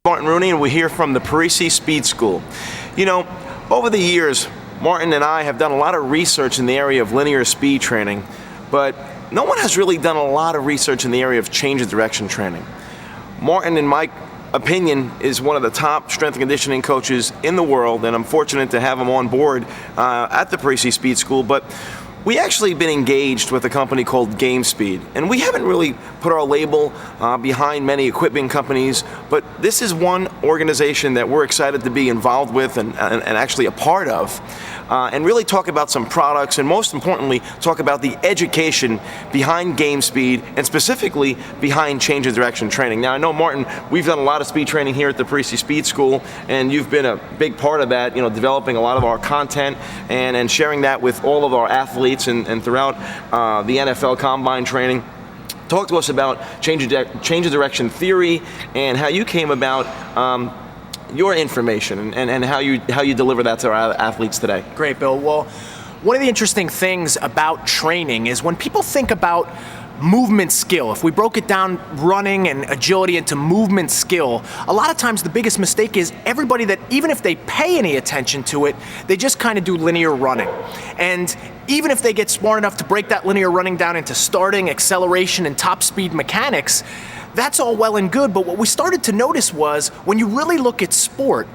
Martin Rooney, and we're here from the Parisi Speed School. You know, over the years, Martin and I have done a lot of research in the area of linear speed training, but no one has really done a lot of research in the area of change of direction training. Martin, in my opinion, is one of the top strength and conditioning coaches in the world, and I'm fortunate to have him on board at the Parisi Speed School. But we actually been engaged with a company called GameSpeed, and we haven't really put our label behind many equipment companies, but this is one organization that we're excited to be involved with and actually a part of, and really talk about some products, and most importantly, talk about the education behind GameSpeed and specifically behind change of direction training. Now, I know, Martin, we've done a lot of speed training here at the Parisi Speed School, and you've been a big part of that, you know, developing a lot of our content and sharing that with all of our athletes and throughout the NFL Combine training. Talk to us about change of direction theory and how you came about your information and how you deliver that to our athletes today. Great, Bill. Well, one of the interesting things about training is when people think about movement skill, if we broke it down, running and agility into movement skill, a lot of times the biggest mistake is everybody that, even if they pay any attention to it, they just kind of do linear running. And even if they get smart enough to break that linear running down into starting, acceleration, and top speed mechanics, that's all well and good, but what we started to notice was when you really look at sport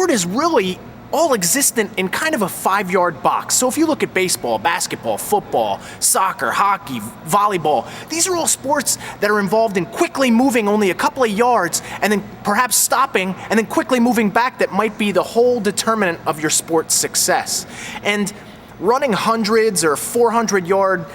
is really all existent in kind of a 5-yard box. So if you look at baseball, basketball, football, soccer, hockey, volleyball, these are all sports that are involved in quickly moving only a couple of yards and then perhaps stopping and then quickly moving back. That might be the whole determinant of your sport's success. And running hundreds or 400-yard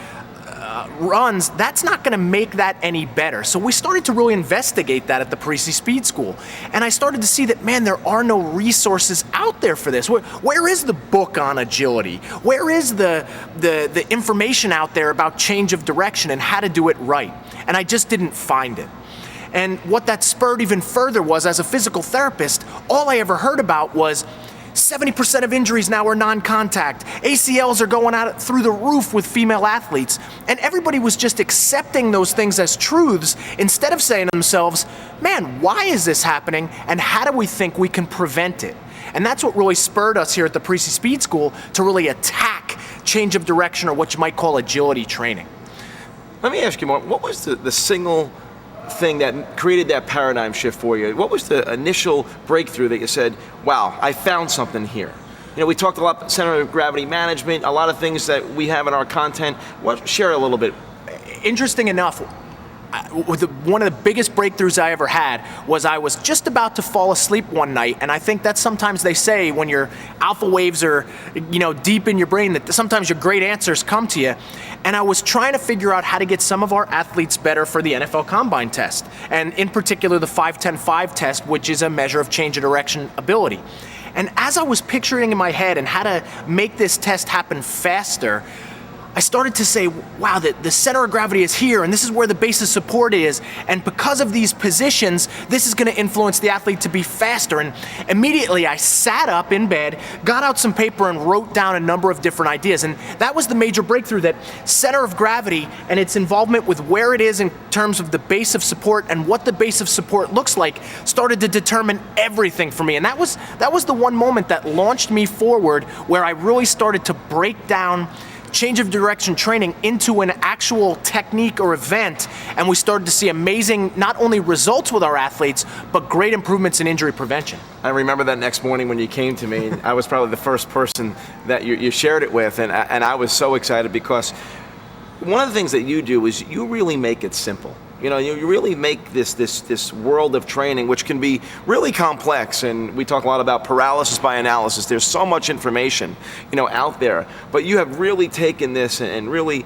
runs, that's not going to make that any better. So we started to really investigate that at the Parisi Speed School. And I started to see that, man, there are no resources out there for this. Where is the book on agility? Where is the information out there about change of direction and how to do it right? And I just didn't find it. And what that spurred even further was, as a physical therapist, all I ever heard about was 70% of injuries now are non-contact. ACLs are going out through the roof with female athletes. And everybody was just accepting those things as truths instead of saying to themselves, man, why is this happening? And how do we think we can prevent it? And that's what really spurred us here at the Parisi Speed School to really attack change of direction, or what you might call agility training. Let me ask you, Mark, what was the single thing that created that paradigm shift for you? What was the initial breakthrough that you said, wow, I found something here? You know, we talked a lot about center of gravity management, a lot of things that we have in our content. Share a little bit. Interesting enough, one of the biggest breakthroughs I ever had was I was just about to fall asleep one night, and I think that sometimes they say when your alpha waves are, you know, deep in your brain, that sometimes your great answers come to you. And I was trying to figure out how to get some of our athletes better for the NFL Combine test, and in particular the 5-10-5 test, which is a measure of change of direction ability. And as I was picturing in my head and how to make this test happen faster, I started to say, wow, the center of gravity is here, and this is where the base of support is, and because of these positions, this is going to influence the athlete to be faster. And immediately I sat up in bed, got out some paper, and wrote down a number of different ideas. And that was the major breakthrough, that center of gravity and its involvement with where it is in terms of the base of support and what the base of support looks like started to determine everything for me. And that was the one moment that launched me forward, where I really started to break down change of direction training into an actual technique or event, and we started to see amazing, not only results with our athletes, but great improvements in injury prevention. I remember that next morning when you came to me, I was probably the first person that you shared it with, and I was so excited, because one of the things that you do is you really make it simple. You know, you really make this world of training, which can be really complex, and we talk a lot about paralysis by analysis. There's so much information, you know, out there, but you have really taken this and really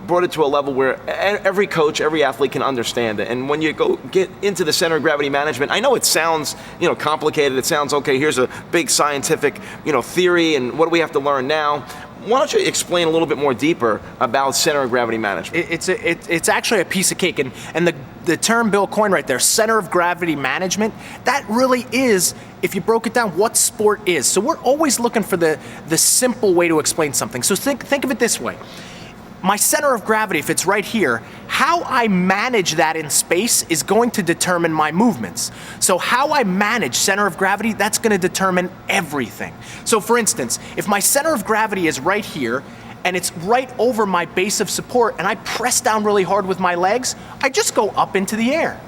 brought it to a level where every coach, every athlete can understand it. And when you go get into the center of gravity management, I know it sounds, you know, complicated. It sounds, okay, here's a big scientific, you know, theory, and what do we have to learn now? Why don't you explain a little bit more deeper about center of gravity management? It's actually a piece of cake, and the term Bill coined right there, center of gravity management, that really is, if you broke it down, what sport is. So we're always looking for the simple way to explain something. So think of it this way. my center of gravity, if it's right here, how I manage that in space is going to determine my movements. So how I manage center of gravity, that's going to determine everything. So for instance, if my center of gravity is right here, and it's right over my base of support, and I press down really hard with my legs, I just go up into the air.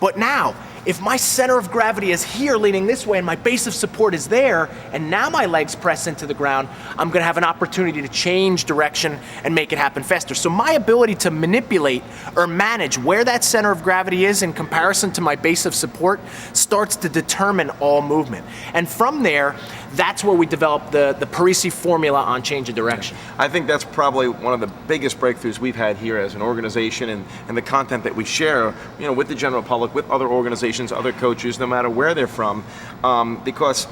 But now, if my center of gravity is here leaning this way and my base of support is there, and now my legs press into the ground, I'm gonna have an opportunity to change direction and make it happen faster. So my ability to manipulate or manage where that center of gravity is in comparison to my base of support starts to determine all movement. And from there, that's where we develop the Parisi formula on change of direction. I think that's probably one of the biggest breakthroughs we've had here as an organization, and the content that we share, with the general public, with other organizations, other coaches, no matter where they're from, because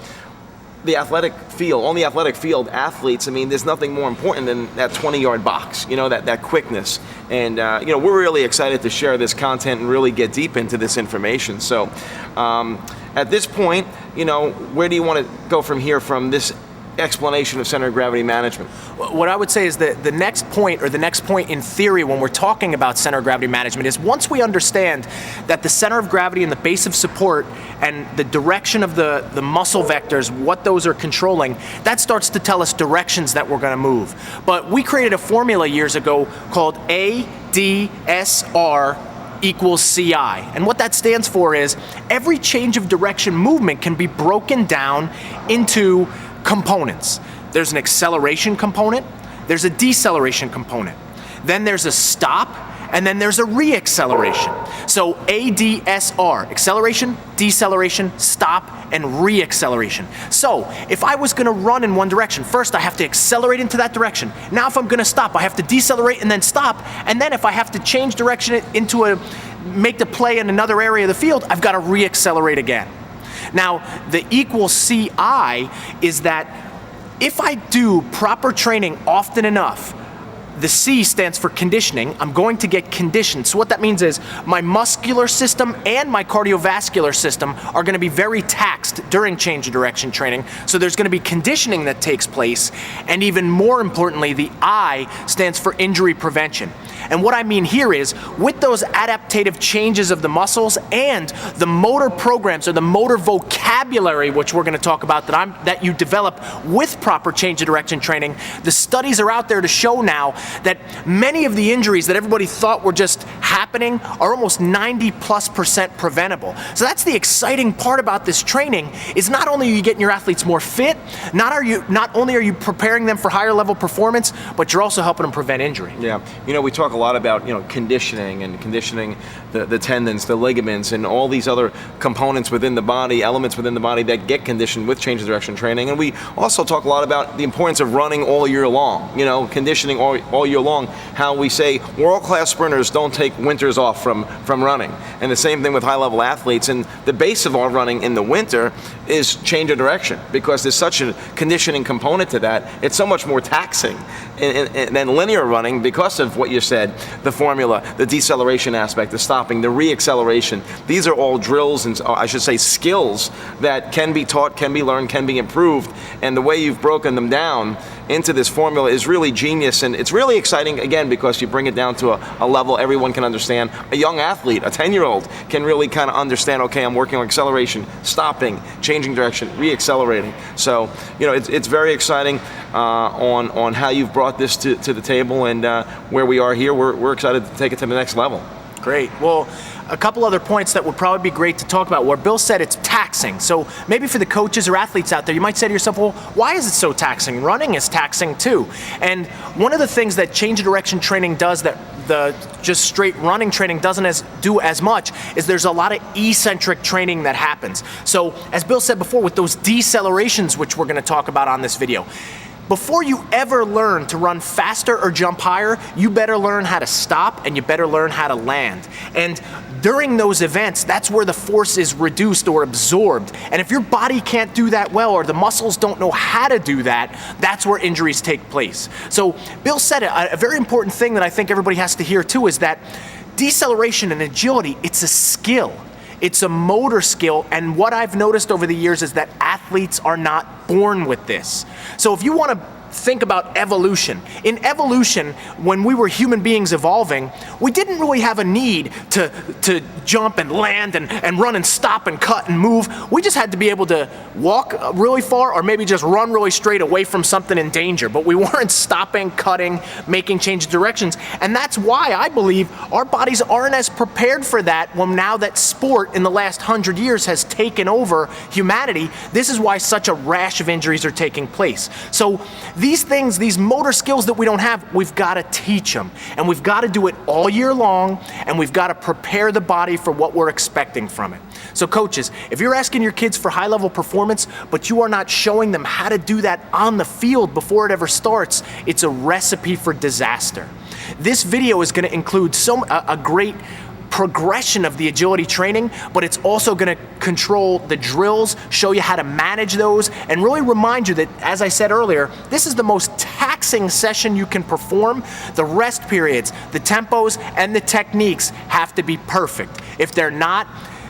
the athletic field, on the athletic field, athletes, there's nothing more important than that 20-yard box, that quickness. And, we're really excited to share this content and really get deep into this information. So, at this point, where do you want to go from here, from this explanation of center of gravity management? What I would say is that the next point in theory when we're talking about center of gravity management is once we understand that the center of gravity and the base of support and the direction of the muscle vectors, what those are controlling, that starts to tell us directions that we're going to move. But we created a formula years ago called ADSR equals CI. And what that stands for is every change of direction movement can be broken down into components. There's an acceleration component, there's a deceleration component, then there's a stop, and then there's a re-acceleration. So ADSR, acceleration, deceleration, stop, and re-acceleration. So if I was gonna run in one direction, first I have to accelerate into that direction. Now if I'm gonna stop, I have to decelerate and then stop, and then if I have to change direction make the play in another area of the field, I've gotta re-accelerate again. Now, the equal CI is that if I do proper training often enough, the C stands for conditioning. I'm going to get conditioned. So what that means is my muscular system and my cardiovascular system are going to be very taxed during change of direction training. So there's going to be conditioning that takes place. And even more importantly, the I stands for injury prevention. And what I mean here is with those adaptive changes of the muscles and the motor programs or the motor vocabulary, which we're going to talk about, that you develop with proper change of direction training, the studies are out there to show now that many of the injuries that everybody thought were just happening are almost 90+% preventable. So that's the exciting part about this training is not only are you getting your athletes more fit, not only are you preparing them for higher level performance, but you're also helping them prevent injury. Yeah, we talk a lot about conditioning and conditioning the tendons, the ligaments, and all these other components within the body, elements within the body that get conditioned with change of direction training. And we also talk a lot about the importance of running all year long, conditioning all year long, how we say world-class sprinters don't take winters off from running. And the same thing with high-level athletes. And the base of our running in the winter is change of direction because there's such a conditioning component to that. It's so much more taxing than linear running because of what you said, the formula, the deceleration aspect, the stopping, the re-acceleration. These are all drills and I should say skills that can be taught, can be learned, can be improved. And the way you've broken them down into this formula is really genius, and it's really exciting again because you bring it down to a level everyone can understand. A young athlete, a 10-year-old, can really kind of understand, okay, I'm working on acceleration, stopping, changing direction, re-accelerating. So it's very exciting on how you've brought this to the table, and where we are here, we're excited to take it to the next level. Great. Well, a couple other points that would probably be great to talk about. Where Bill said it's taxing. So maybe for the coaches or athletes out there, you might say to yourself, well, why is it so taxing? Running is taxing too. And one of the things that change of direction training does that the just straight running training doesn't do as much is there's a lot of eccentric training that happens. So as Bill said before, with those decelerations, which we're going to talk about on this video, before you ever learn to run faster or jump higher, you better learn how to stop and you better learn how to land. And during those events, that's where the force is reduced or absorbed. And if your body can't do that well or the muscles don't know how to do that, that's where injuries take place. So Bill said a very important thing that I think everybody has to hear too is that deceleration and agility, it's a skill. It's a motor skill, and what I've noticed over the years is that athletes are not born with this. So if you want to think about evolution. In evolution, when we were human beings evolving, we didn't really have a need to jump and land and run and stop and cut and move. We just had to be able to walk really far or maybe just run really straight away from something in danger. But we weren't stopping, cutting, making change of directions. And that's why I believe our bodies aren't as prepared for that when now that sport in the last 100 years has taken over humanity. This is why such a rash of injuries are taking place. So these things, these motor skills that we don't have, we've got to teach them. And we've got to do it all year long, and we've got to prepare the body for what we're expecting from it. So coaches, if you're asking your kids for high-level performance, but you are not showing them how to do that on the field before it ever starts, it's a recipe for disaster. This video is going to include a great progression of the agility training, but it's also going to control the drills, show you how to manage those, and really remind you that, as I said earlier, this is the most taxing session you can perform. The rest periods, the tempos, and the techniques have to be perfect. If they're not,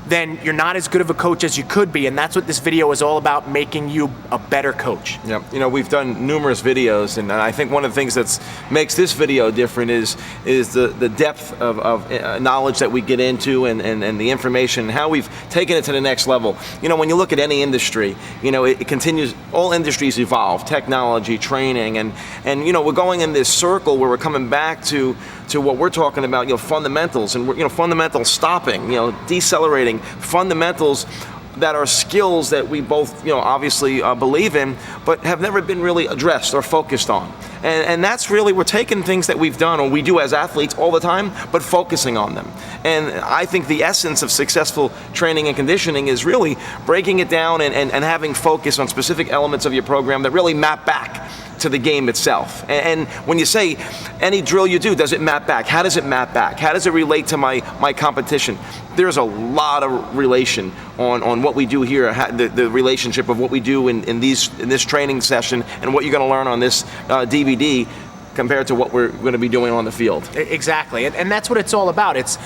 then you're not as good of a coach as you could be, and that's what this video is all about, making you a better coach. Yeah, you know, we've done numerous videos, and I think one of the things that makes this video different is the depth of knowledge that we get into and the information, and how we've taken it to the next level. You know, when you look at any industry, you know, it continues, all industries evolve, technology, training, and you know, we're going in this circle where we're coming back to what we're talking about, you know, fundamentals, and fundamental stopping, you know, decelerating, fundamentals that are skills that we both, you know, obviously believe in, but have never been really addressed or focused on. And that's really, we're taking things that we've done, or we do as athletes all the time, but focusing on them. And I think the essence of successful training and conditioning is really breaking it down and having focus on specific elements of your program that really map back to the game itself. And when you say any drill you do, does it map back? How does it map back? How does it relate to my competition? There's a lot of relation on what we do here, the relationship of what we do in this training session and what you're going to learn on this DVD compared to what we're going to be doing on the field. Exactly, and that's what it's all about. It's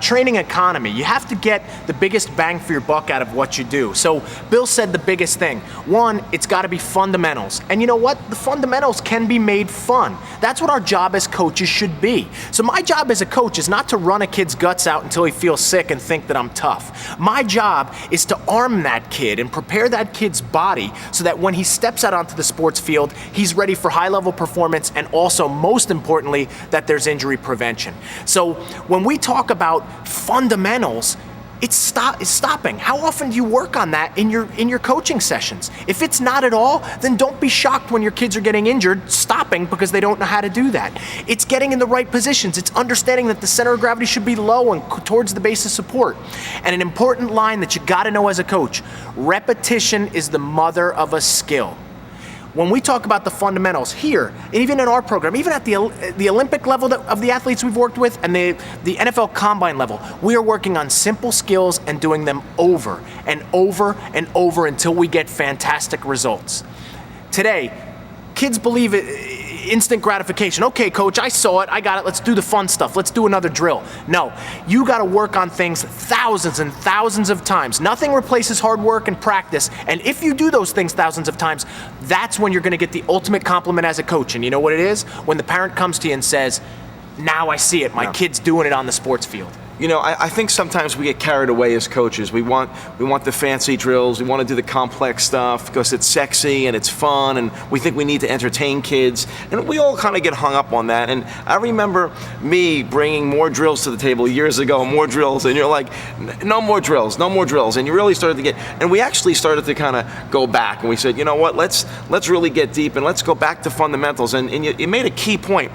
training economy. You have to get the biggest bang for your buck out of what you do. So Bill said the biggest thing. One, it's got to be fundamentals. And you know what? The fundamentals can be made fun. That's what our job as coaches should be. So my job as a coach is not to run a kid's guts out until he feels sick and think that I'm tough. My job is to arm that kid and prepare that kid's body so that when he steps out onto the sports field, he's ready for high-level performance, and also, most importantly, that there's injury prevention. So when we talk about fundamentals, it's stopping. How often do you work on that in your coaching sessions? If it's not at all, then don't be shocked when your kids are getting injured, stopping because they don't know how to do that. It's getting in the right positions. It's understanding that the center of gravity should be low and towards the base of support. And an important line that you gotta know as a coach: repetition is the mother of a skill. When we talk about the fundamentals here, and even in our program, even at the Olympic level of the athletes we've worked with and the NFL Combine level, we are working on simple skills and doing them over and over and over until we get fantastic results. Today, kids believe instant gratification. Okay, coach, I saw it, I got it, let's do the fun stuff, let's do another drill. No, you gotta work on things thousands and thousands of times. Nothing replaces hard work and practice, and if you do those things thousands of times, that's when you're gonna get the ultimate compliment as a coach. And you know what it is? When the parent comes to you and says, now I see it, my kid's doing it on the sports field. You know, I think sometimes we get carried away as coaches. We want the fancy drills, we want to do the complex stuff because it's sexy and it's fun, and we think we need to entertain kids, and we all kind of get hung up on that. And I remember me bringing more drills to the table years ago, more drills, and you're like, no more drills, no more drills, and you really started to get, and we actually started to kind of go back, and we said, you know what, let's really get deep and let's go back to fundamentals. And you made a key point.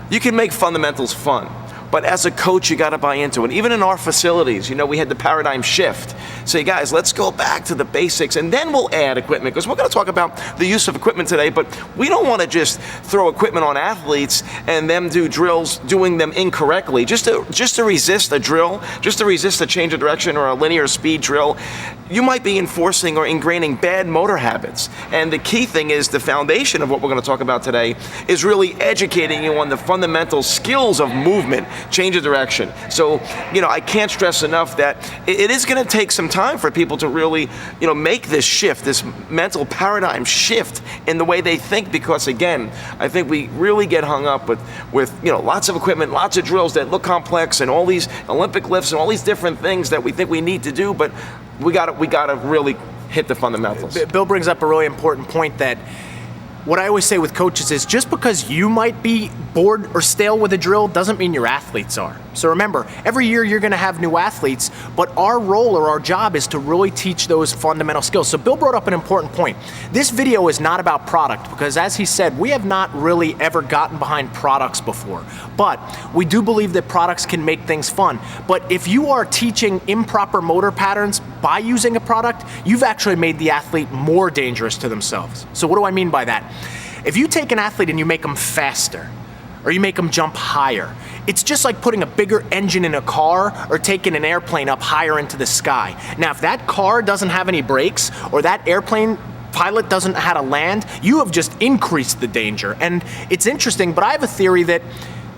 You can make fundamentals fun, but as a coach, you got to buy into it. Even in our facilities, you know, we had the paradigm shift. Say, guys, let's go back to the basics, and then we'll add equipment, because we're going to talk about the use of equipment today, but we don't want to just throw equipment on athletes and them do drills doing them incorrectly. Just to resist a drill, just to resist a change of direction or a linear speed drill, you might be enforcing or ingraining bad motor habits. And the key thing is, the foundation of what we're going to talk about today is really educating you on the fundamental skills of movement, change of direction. So, I can't stress enough that it is going to take some time for people to really, make this shift, this mental paradigm shift in the way they think, because again, I think we really get hung up with lots of equipment, lots of drills that look complex, and all these Olympic lifts and all these different things that we think we need to do, but we got to really hit the fundamentals. Bill brings up a really important point that what I always say with coaches is just because you might be bored or stale with a drill doesn't mean your athletes are. So remember, every year you're going to have new athletes, but our role or our job is to really teach those fundamental skills. So Bill brought up an important point. This video is not about product because, as he said, we have not really ever gotten behind products before. But we do believe that products can make things fun. But if you are teaching improper motor patterns by using a product, you've actually made the athlete more dangerous to themselves. So what do I mean by that? If you take an athlete and you make them faster, or you make them jump higher, it's just like putting a bigger engine in a car or taking an airplane up higher into the sky. Now, if that car doesn't have any brakes, or that airplane pilot doesn't know how to land, you have just increased the danger. And it's interesting, but I have a theory that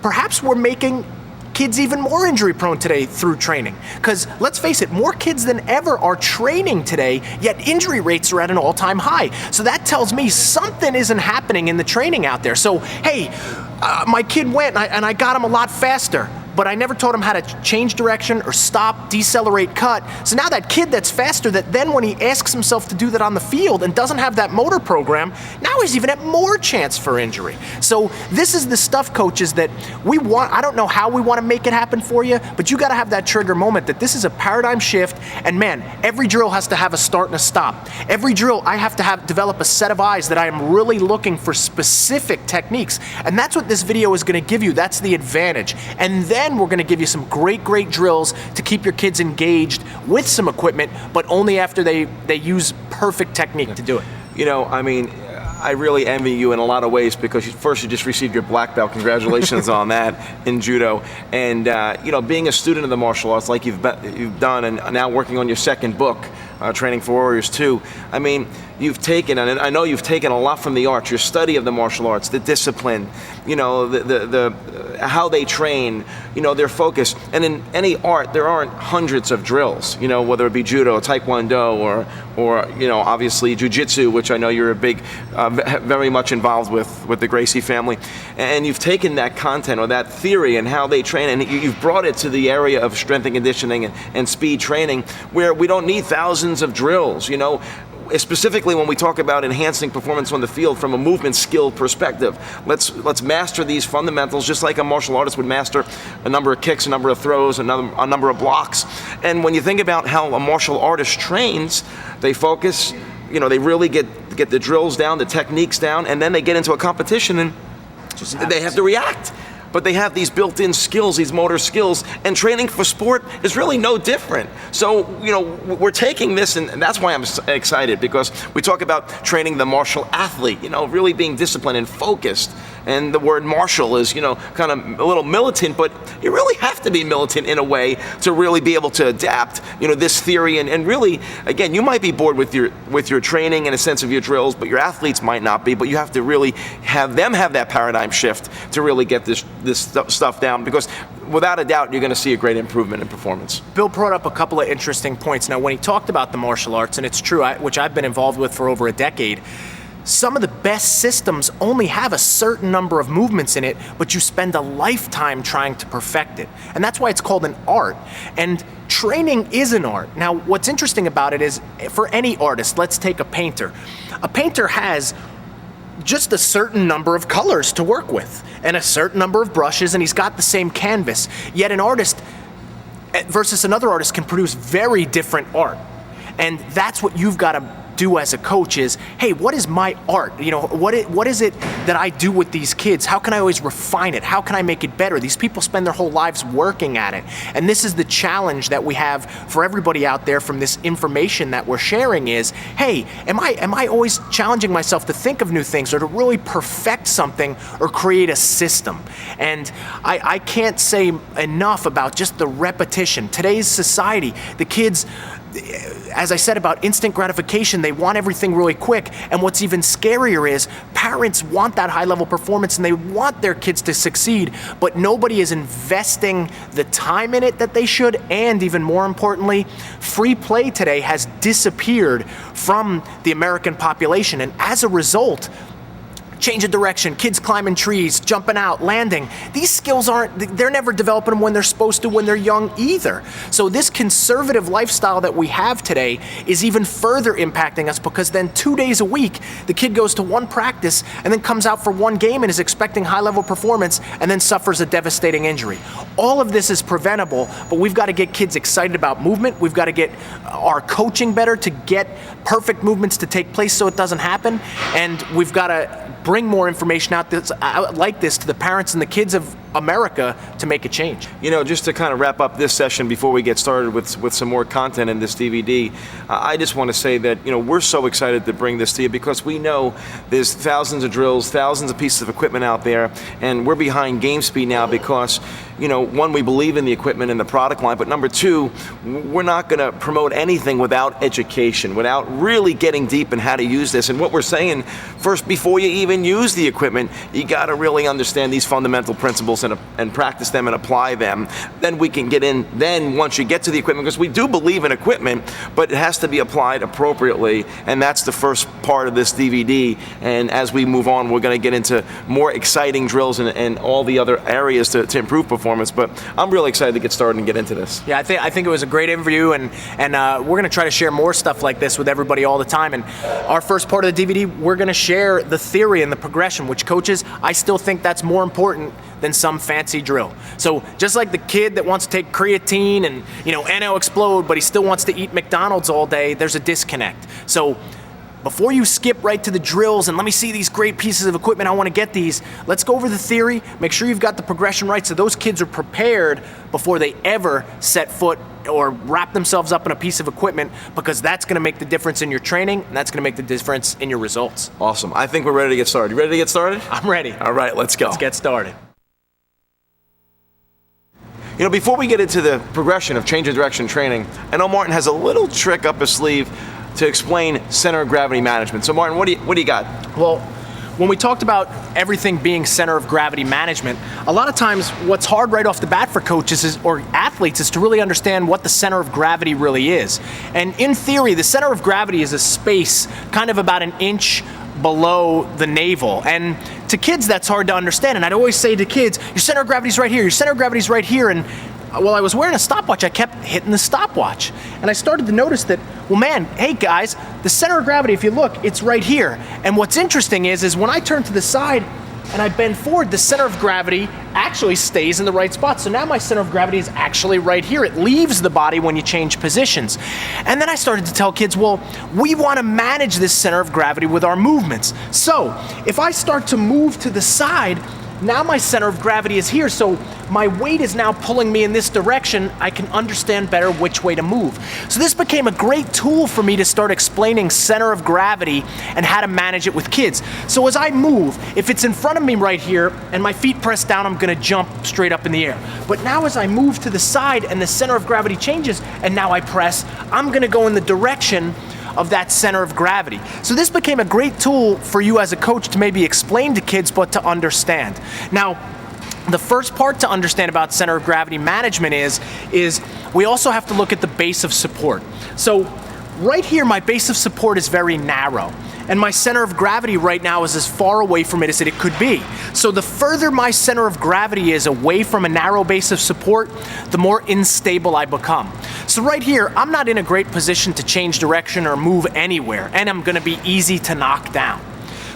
perhaps we're making kids even more injury prone today through training. Because let's face it, more kids than ever are training today, yet injury rates are at an all-time high. So that tells me something isn't happening in the training out there. So, hey, my kid went and I got him a lot faster, but I never taught him how to change direction or stop, decelerate, cut. So now that kid that's faster, that then when he asks himself to do that on the field and doesn't have that motor program, now he's even at more chance for injury. So this is the stuff, coaches, that we want. I don't know how we want to make it happen for you, but you got to have that trigger moment that this is a paradigm shift. And man, every drill has to have a start and a stop. Every drill, I have to develop a set of eyes that I am really looking for specific techniques. And that's what this video is going to give you. That's the advantage. And then we're going to give you some great drills to keep your kids engaged with some equipment, but only after they use perfect technique to do it. I really envy you in a lot of ways, because first you just received your black belt. Congratulations on that in judo. And being a student of the martial arts like you've done, and now working on your second book, Training for Warriors 2. You've taken, and I know you've taken a lot from the arts, your study of the martial arts, the discipline, the how they train, their focus. And in any art, there aren't hundreds of drills, whether it be judo, taekwondo, or obviously jiu-jitsu, which I know you're a big, very much involved with the Gracie family. And you've taken that content or that theory and how they train, and you've brought it to the area of strength and conditioning and speed training, where we don't need thousands of drills, Specifically when we talk about enhancing performance on the field from a movement skill perspective. Let's master these fundamentals just like a martial artist would master a number of kicks, a number of throws, a number of blocks. And when you think about how a martial artist trains, they focus, they really get the drills down, the techniques down, and then they get into a competition and they have to react. But they have these built-in skills, these motor skills, and training for sport is really no different. So, we're taking this, and that's why I'm excited, because we talk about training the martial athlete, really being disciplined and focused. And the word martial is, kind of a little militant, but you really have to be militant in a way to really be able to adapt, this theory. And really, again, you might be bored with your training and a sense of your drills, but your athletes might not be. But you have to really have them have that paradigm shift to really get this stuff down, because without a doubt, you're going to see a great improvement in performance. Bill brought up a couple of interesting points. Now, when he talked about the martial arts, and it's true, which I've been involved with for over a decade, some of the best systems only have a certain number of movements in it, but you spend a lifetime trying to perfect it. And that's why it's called an art. And training is an art. Now, what's interesting about it is, for any artist, let's take a painter. A painter has just a certain number of colors to work with and a certain number of brushes, and he's got the same canvas. Yet an artist versus another artist can produce very different art. And that's what you've got to do as a coach is, hey, what is my art? What is it that I do with these kids? How can I always refine it? How can I make it better? These people spend their whole lives working at it. And this is the challenge that we have for everybody out there from this information that we're sharing is, hey, am I always challenging myself to think of new things or to really perfect something or create a system? And I can't say enough about just the repetition. Today's society, the kids, as I said about instant gratification, they want everything really quick. And what's even scarier is parents want that high level performance and they want their kids to succeed, but nobody is investing the time in it that they should. And even more importantly, free play today has disappeared from the American population. And as a result, change of direction, kids climbing trees, jumping out, landing. These skills they're never developing them when they're supposed to when they're young either. So this conservative lifestyle that we have today is even further impacting us, because then 2 days a week, the kid goes to one practice and then comes out for one game and is expecting high level performance and then suffers a devastating injury. All of this is preventable, but we've got to get kids excited about movement. We've got to get our coaching better to get perfect movements to take place so it doesn't happen. And we've got to bring more information out like this to the parents and the kids of America to make a change. You know, just to kind of wrap up this session before we get started with some more content in this DVD, I just want to say that, you know, we're so excited to bring this to you because we know there's thousands of drills, thousands of pieces of equipment out there, and we're behind GameSpeed now because, you know, one, we believe in the equipment and the product line, but number two, we're not going to promote anything without education, without really getting deep in how to use this. And what we're saying, first, before you even use the equipment, you got to really understand these fundamental principles and practice them and apply them. Then we can get in, then once you get to the equipment, because we do believe in equipment, but it has to be applied appropriately, and that's the first part of this DVD. And as we move on, we're going to get into more exciting drills and all the other areas to improve performance. But I'm really excited to get started and get into this. Yeah, I think it was a great interview, and we're going to try to share more stuff like this with everybody all the time. And our first part of the DVD, we're going to share the theory and the progression, which coaches, I still think that's more important than some fancy drill. So just like the kid that wants to take creatine and, you know, NO explode, but he still wants to eat McDonald's all day, there's a disconnect. So before you skip right to the drills and let me see these great pieces of equipment, I want to get these, let's go over the theory, make sure you've got the progression right so those kids are prepared before they ever set foot or wrap themselves up in a piece of equipment, because that's going to make the difference in your training and that's going to make the difference in your results. Awesome. I think we're ready to get started. You ready to get started? I'm ready. All right, let's go. Let's get started. You know, before we get into the progression of change of direction training, I know Martin has a little trick up his sleeve to explain center of gravity management. So Martin, what do you got? Well, when we talked about everything being center of gravity management, a lot of times what's hard right off the bat for coaches or athletes is to really understand what the center of gravity really is. And in theory, the center of gravity is a space kind of about an inch below the navel. And to kids, that's hard to understand. And I'd always say to kids, your center of gravity's right here, your center of gravity's right here. And while I was wearing a stopwatch, I kept hitting the stopwatch. And I started to notice that, well, man, hey guys, the center of gravity, if you look, it's right here. And what's interesting is when I turn to the side and I bend forward, the center of gravity actually stays in the right spot. So now my center of gravity is actually right here. It leaves the body when you change positions. And then I started to tell kids, well, we want to manage this center of gravity with our movements. So if I start to move to the side, now my center of gravity is here, so my weight is now pulling me in this direction. I can understand better which way to move. So this became a great tool for me to start explaining center of gravity and how to manage it with kids. So as I move, if it's in front of me right here and my feet press down, I'm gonna jump straight up in the air. But now as I move to the side and the center of gravity changes and now I press, I'm gonna go in the direction of that center of gravity. So this became a great tool for you as a coach to maybe explain to kids, but to understand. Now, the first part to understand about center of gravity management is we also have to look at the base of support. So right here, my base of support is very narrow. And my center of gravity right now is as far away from it as it could be. So the further my center of gravity is away from a narrow base of support, the more unstable I become. So right here, I'm not in a great position to change direction or move anywhere, and I'm gonna be easy to knock down.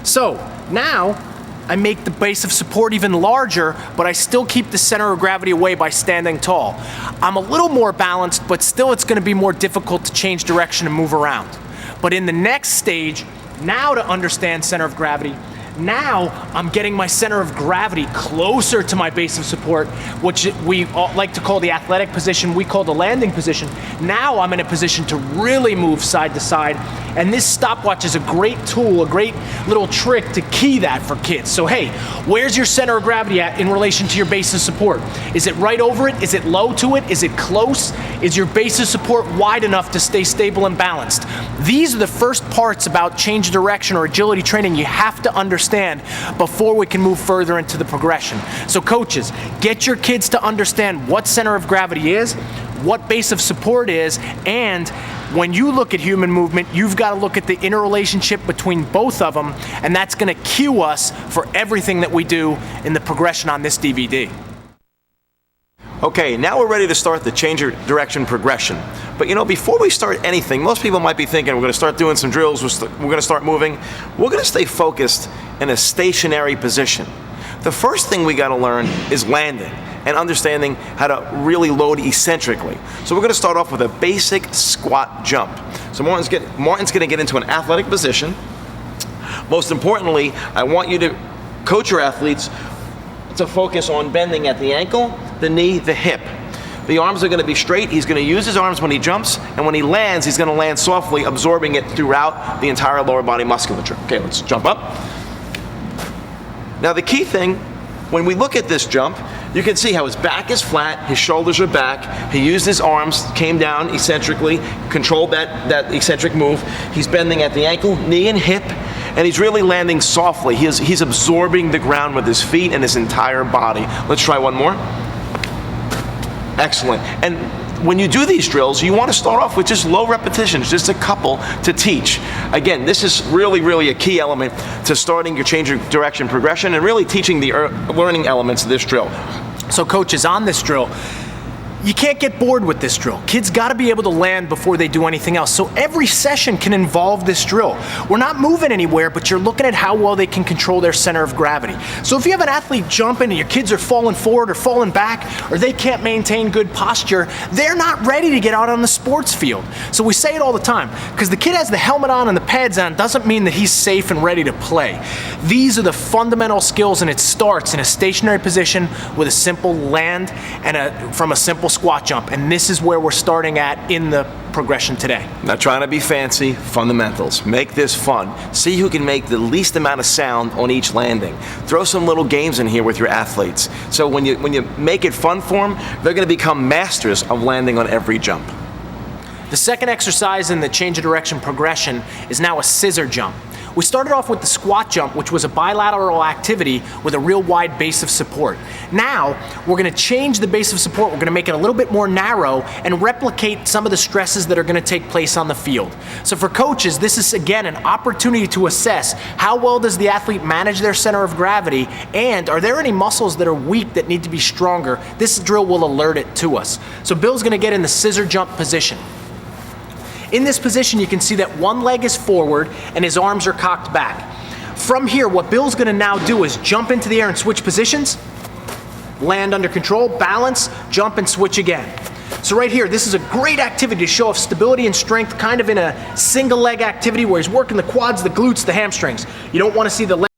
So now, I make the base of support even larger, but I still keep the center of gravity away by standing tall. I'm a little more balanced, but still it's gonna be more difficult to change direction and move around. But in the next stage, now to understand center of gravity, Now I'm getting my center of gravity closer to my base of support, which we like to call the athletic position, we call the landing position. Now I'm in a position to really move side to side, and this stopwatch is a great tool, a great little trick to key that for kids. So hey, where's your center of gravity at in relation to your base of support? Is it right over it? Is it low to it? Is it close? Is your base of support wide enough to stay stable and balanced? These are the first parts about change of direction or agility training you have to understand before we can move further into the progression. So coaches, get your kids to understand what center of gravity is, what base of support is, and when you look at human movement, you've got to look at the interrelationship between both of them, and that's going to cue us for everything that we do in the progression on this DVD. Okay, now we're ready to start the change of direction progression. But you know, before we start anything, most people might be thinking we're going to start doing some drills, we're going to start moving. We're going to stay focused in a stationary position. The first thing we got to learn is landing and understanding how to really load eccentrically. So we're going to start off with a basic squat jump. So Martin's going to get into an athletic position. Most importantly, I want you to coach your athletes to focus on bending at the ankle, the knee, the hip. The arms are going to be straight. He's going to use his arms when he jumps, and when he lands, he's going to land softly, absorbing it throughout the entire lower body musculature. Okay, let's jump up. Now the key thing, when we look at this jump, you can see how his back is flat, his shoulders are back, he used his arms, came down eccentrically, controlled that eccentric move. He's bending at the ankle, knee, and hip, and he's really landing softly. He's absorbing the ground with his feet and his entire body. Let's try one more. Excellent. And when you do these drills, you want to start off with just low repetitions, just a couple to teach. Again, this is really a key element to starting your change of direction progression and really teaching the learning elements of this drill. So coaches, on this drill, you can't get bored with this drill. Kids got to be able to land before they do anything else. So every session can involve this drill. We're not moving anywhere, but you're looking at how well they can control their center of gravity. So if you have an athlete jumping and your kids are falling forward or falling back, or they can't maintain good posture, they're not ready to get out on the sports field. So we say it all the time, because the kid has the helmet on and the pads on doesn't mean that he's safe and ready to play. These are the fundamental skills, and it starts in a stationary position with a simple land and from a simple squat jump, and this is where we're starting at in the progression today. Not trying to be fancy, fundamentals. Make this fun. See who can make the least amount of sound on each landing. Throw some little games in here with your athletes. So when you make it fun for them, they're going to become masters of landing on every jump. The second exercise in the change of direction progression is now a scissor jump. We started off with the squat jump, which was a bilateral activity with a real wide base of support. Now, we're going to change the base of support. We're going to make it a little bit more narrow and replicate some of the stresses that are going to take place on the field. So for coaches, this is again an opportunity to assess how well does the athlete manage their center of gravity, and are there any muscles that are weak that need to be stronger? This drill will alert it to us. So Bill's going to get in the scissor jump position. In this position, you can see that one leg is forward and his arms are cocked back. From here, what Bill's going to now do is jump into the air and switch positions, land under control, balance, jump and switch again. So right here, this is a great activity to show off stability and strength, kind of in a single leg activity where he's working the quads, the glutes, the hamstrings. You don't want to see the leg